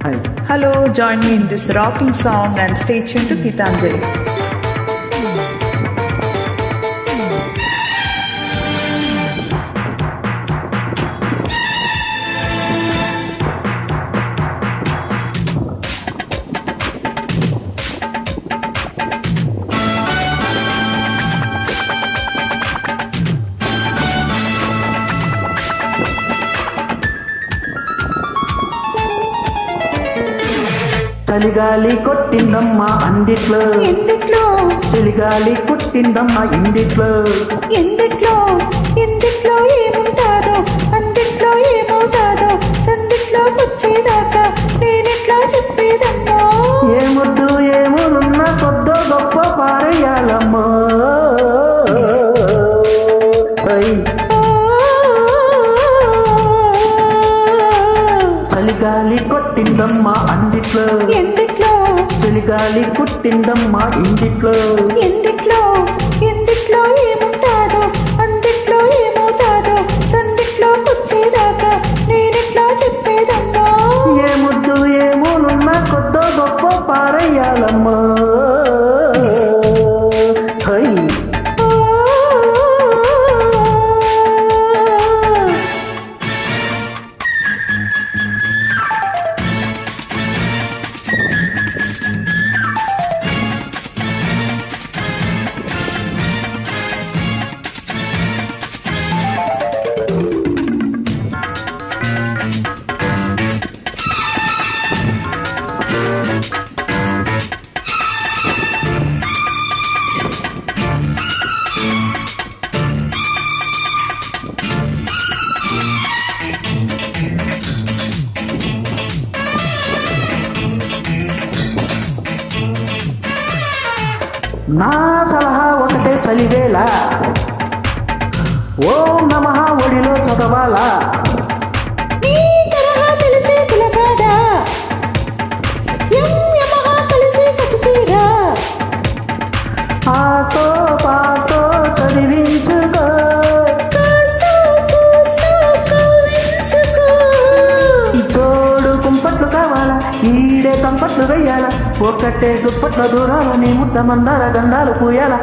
Hi. Hello, join me in this rocking song and stay tuned to Geetanjali. చలిగాలి కొట్టిందమ్మా అందిట్లో ఎందుట్లో చలిగాలి కొట్టిందమ్మా ఇందిట్లో ఎందుట్లో ఎందుట్లో ఏముంటాదో అందిట్లో ఏమవుతాదో సందిట్లో వచ్చేదాకా నేనెట్లా చెప్పేదమ్మా ఏముద్దు ఏమునున్నా కొద్దో గొప్ప పారేయాలమ్మా చలిగాలి కొట్టిందమ్మా అందిట్లో ఎందుట్లో చలిగాలి కొట్టిందమ్మా ఇందిట్లో ఎందుట్లో ఎందుట్లో ఏముంటాదో అందిట్లో ఏమవుతాదో సందిట్లో వచ్చేదాకా నేనెట్లా చెప్పేదమ్మా ఏముద్దు ఏమునున్నా కొద్దో గొప్ప పారేయాలమ్మా నా సలహా ఒకటే చలివేళ ఓం నమః ఒడిలో చదవాలా నీ తరహా తెలిసే పిలగాడా యమహ కలిసి కసితీరా ఆతో పాతో చదివించుకో కాస్తో కూస్తో కవ్వించుకో చోడు కుంపట్లు కావాలా ఈడే కంపట్లు వెయ్యాలా ఒక్కటే దుప్పట్ల దూరాల నీ ముద్ద మందార గంధాలు పూయాల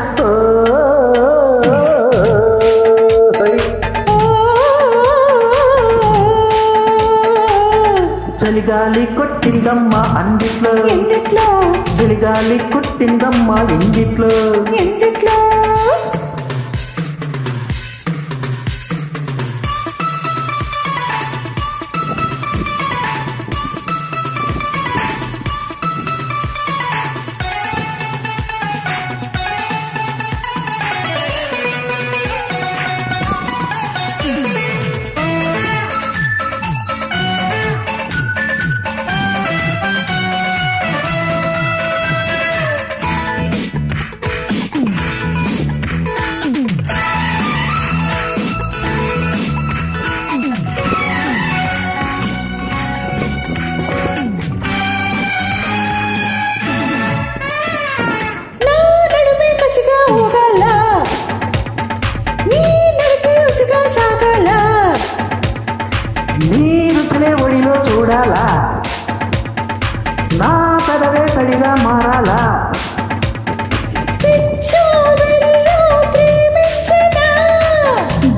చలిగాలి కొట్టిందమ్మా అందిట్లో ఎందుట్లో చలిగాలి కొట్టిందమ్మా ఇందిట్లో ఎందుట్లో నీరు చలే ఒడిలో చూడాలా నా పెదవే తడిగా మారాలా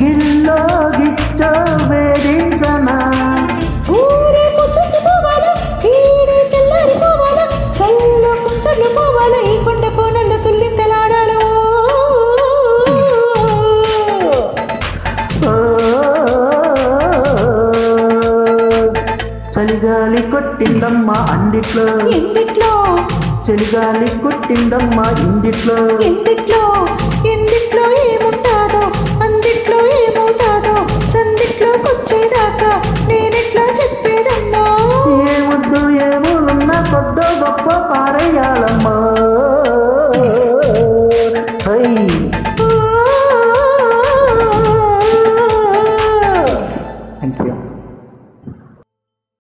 గిల్లో గిచ్చో వేధించనా ఊరే పొద్దుకు పోవాలా ఈడే తెల్లారిపోవాలా చల్లో కుంటర్లు పోవాలా ఈ కొండ కోనల్లో తుల్లింతలాడాలో చలిగాలి కొట్టిందమ్మా అందిట్లో ఎందుట్లో చలిగాలి కొట్టిందమ్మా ఇందిట్లో ఎందుట్లో ఎందుట్లో ఏముంటాదో అందిట్లో ఏమవుతాదో సందిట్లో వచ్చేదాకా నేనెట్లా చెప్పేదమ్మా ఏముద్దు ఏమునున్నా కొద్దో గొప్ప పారేయాల